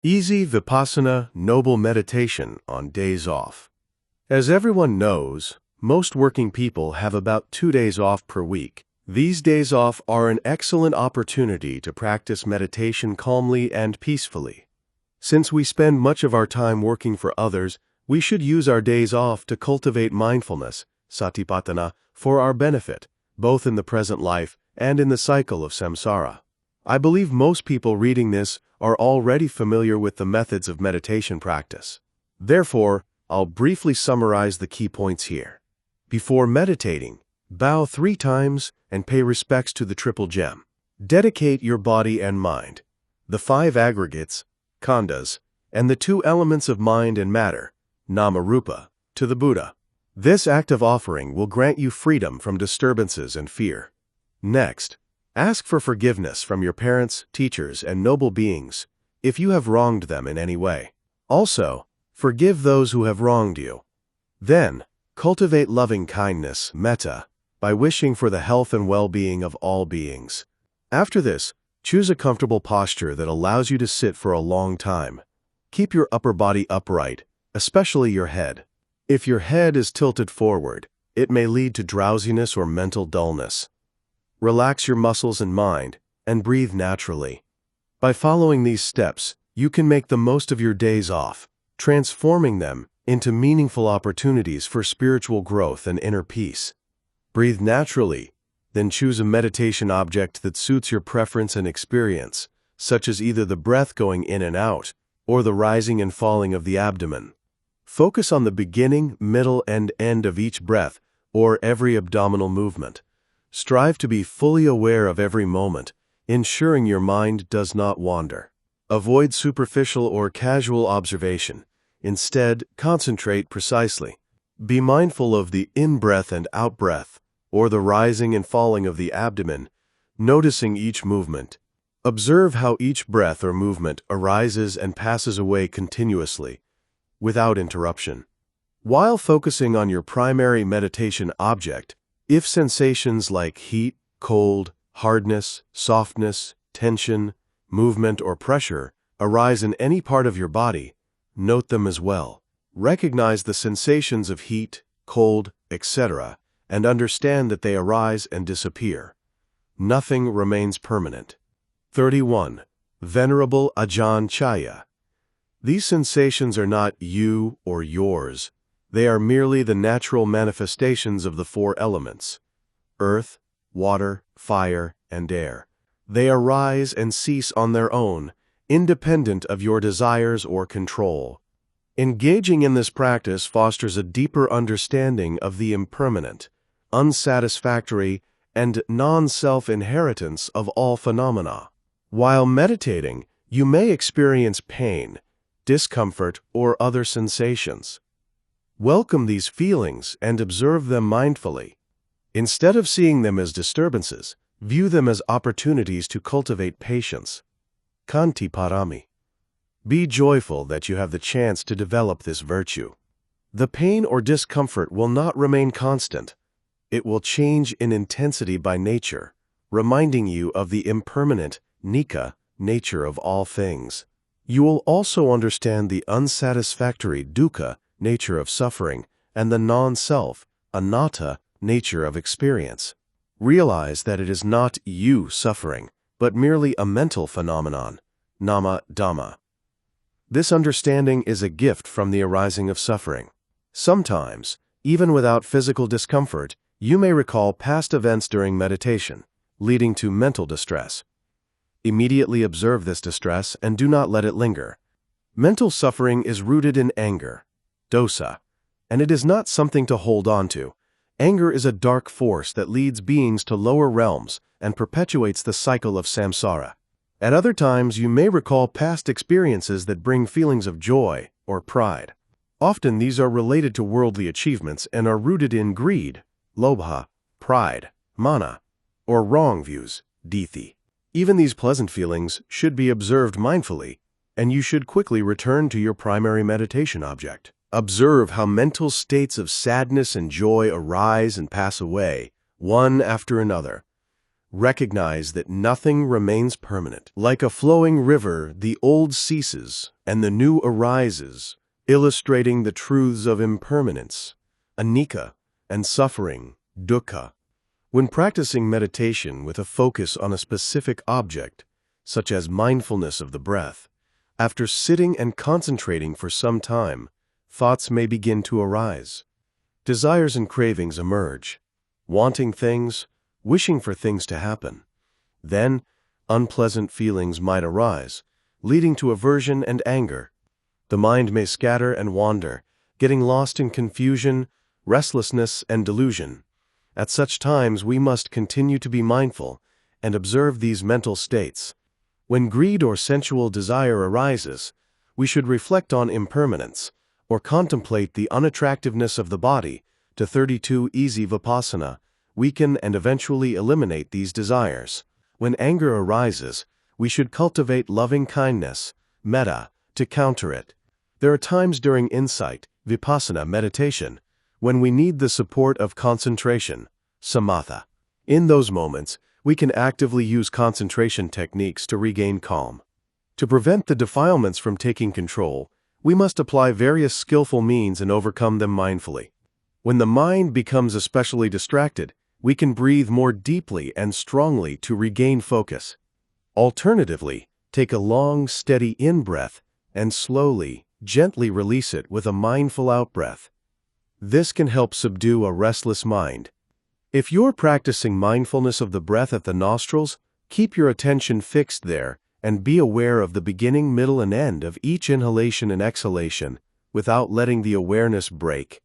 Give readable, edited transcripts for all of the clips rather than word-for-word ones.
Easy Vipassana Noble Meditation on Days Off. As everyone knows, most working people have about 2 days off per week. These days off are an excellent opportunity to practice meditation calmly and peacefully. Since we spend much of our time working for others, we should use our days off to cultivate mindfulness, satipatthana, for our benefit, both in the present life and in the cycle of samsara. I believe most people reading this are already familiar with the methods of meditation practice. Therefore, I'll briefly summarize the key points here. Before meditating, bow 3 times and pay respects to the Triple Gem. Dedicate your body and mind, the 5 aggregates, khandhas, and the 2 elements of mind and matter, nama-rupa, to the Buddha. This act of offering will grant you freedom from disturbances and fear. Next, ask for forgiveness from your parents, teachers, and noble beings if you have wronged them in any way. Also, forgive those who have wronged you. Then, cultivate loving kindness, metta, by wishing for the health and well-being of all beings. After this, choose a comfortable posture that allows you to sit for a long time. Keep your upper body upright, especially your head. If your head is tilted forward, it may lead to drowsiness or mental dullness. Relax your muscles and mind, and breathe naturally. By following these steps, you can make the most of your days off, transforming them into meaningful opportunities for spiritual growth and inner peace. Breathe naturally, then choose a meditation object that suits your preference and experience, such as either the breath going in and out, or the rising and falling of the abdomen. Focus on the beginning, middle, and end of each breath, or every abdominal movement. Strive to be fully aware of every moment, ensuring your mind does not wander. Avoid superficial or casual observation. Instead, concentrate precisely. Be mindful of the in-breath and out-breath, or the rising and falling of the abdomen, noticing each movement. Observe how each breath or movement arises and passes away continuously, without interruption. While focusing on your primary meditation object, if sensations like heat, cold, hardness, softness, tension, movement, or pressure arise in any part of your body, note them as well. Recognize the sensations of heat, cold, etc., and understand that they arise and disappear. Nothing remains permanent. 31. Venerable Ajahn Chaya. These sensations are not you or yours. They are merely the natural manifestations of the 4 elements: earth, water, fire, and air. They arise and cease on their own, independent of your desires or control. Engaging in this practice fosters a deeper understanding of the impermanent, unsatisfactory, and non-self inheritance of all phenomena. While meditating, you may experience pain, discomfort, or other sensations. Welcome these feelings and observe them mindfully. Instead of seeing them as disturbances, view them as opportunities to cultivate patience. Khanti parami. Be joyful that you have the chance to develop this virtue. The pain or discomfort will not remain constant. It will change in intensity by nature, reminding you of the impermanent, nikka, nature of all things. You will also understand the unsatisfactory, dukkha, nature of suffering, and the non-self, anatta, nature of experience. Realize that it is not you suffering, but merely a mental phenomenon, nama dhamma. This understanding is a gift from the arising of suffering. Sometimes, even without physical discomfort, you may recall past events during meditation, leading to mental distress. Immediately observe this distress and do not let it linger. Mental suffering is rooted in anger, dosa, and it is not something to hold on to. Anger is a dark force that leads beings to lower realms and perpetuates the cycle of samsara. At other times, you may recall past experiences that bring feelings of joy or pride. Often these are related to worldly achievements and are rooted in greed, lobha, pride, mana, or wrong views, dithi. Even these pleasant feelings should be observed mindfully, and you should quickly return to your primary meditation object. Observe how mental states of sadness and joy arise and pass away, one after another. recognize that nothing remains permanent. Like a flowing river, the old ceases and the new arises, illustrating the truths of impermanence, anicca, and suffering, dukkha. When practicing meditation with a focus on a specific object, such as mindfulness of the breath, after sitting and concentrating for some time, thoughts may begin to arise. Desires and cravings emerge, wanting things, wishing for things to happen. Then, unpleasant feelings might arise, leading to aversion and anger. The mind may scatter and wander, getting lost in confusion, restlessness, and delusion. At such times, we must continue to be mindful and observe these mental states. When greed or sensual desire arises, we should reflect on impermanence, or contemplate the unattractiveness of the body, to 32 easy vipassana, weaken and eventually eliminate these desires. When anger arises, we should cultivate loving kindness, metta, to counter it. There are times during insight, vipassana meditation, when we need the support of concentration, samatha. In those moments, we can actively use concentration techniques to regain calm. To prevent the defilements from taking control, we must apply various skillful means and overcome them mindfully. When the mind becomes especially distracted, we can breathe more deeply and strongly to regain focus. Alternatively, take a long, steady in-breath and slowly, gently release it with a mindful out-breath. This can help subdue a restless mind. If you're practicing mindfulness of the breath at the nostrils, keep your attention fixed there and be aware of the beginning, middle, and end of each inhalation and exhalation without letting the awareness break.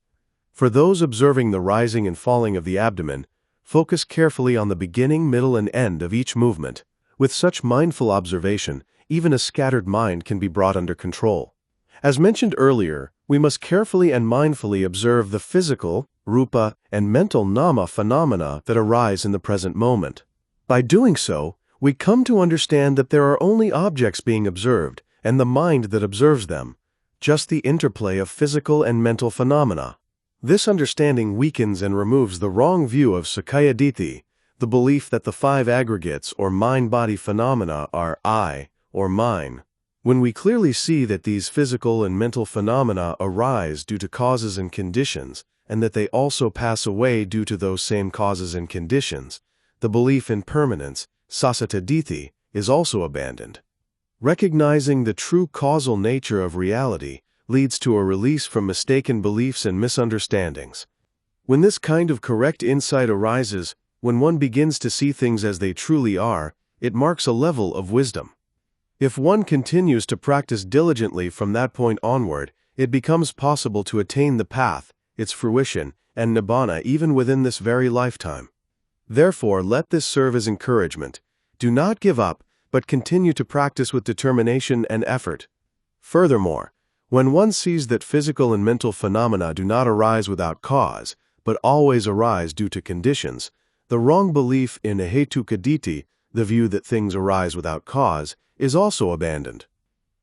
For those observing the rising and falling of the abdomen, focus carefully on the beginning, middle, and end of each movement. With such mindful observation, even a scattered mind can be brought under control. As mentioned earlier, we must carefully and mindfully observe the physical, rupa, and mental nama phenomena that arise in the present moment. By doing so, we come to understand that there are only objects being observed and the mind that observes them, just the interplay of physical and mental phenomena. This understanding weakens and removes the wrong view of Sakkaya Ditthi, the belief that the five aggregates or mind-body phenomena are I or mine. When we clearly see that these physical and mental phenomena arise due to causes and conditions, and that they also pass away due to those same causes and conditions, the belief in permanence, Sassata Ditthi, is also abandoned. Recognizing the true causal nature of reality leads to a release from mistaken beliefs and misunderstandings. When this kind of correct insight arises, when one begins to see things as they truly are, it marks a level of wisdom. If one continues to practice diligently from that point onward, it becomes possible to attain the path, its fruition, and nibbana even within this very lifetime. Therefore, let this serve as encouragement. Do not give up, but continue to practice with determination and effort. Furthermore, when one sees that physical and mental phenomena do not arise without cause, but always arise due to conditions, the wrong belief in ahetuka ditthi, the view that things arise without cause, is also abandoned.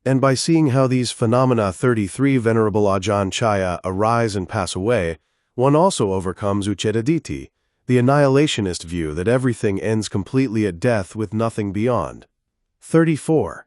And by seeing how these phenomena 33 Venerable Ajahn Chaya arise and pass away, one also overcomes Ucceda Ditthi, the annihilationist view that everything ends completely at death with nothing beyond. 34.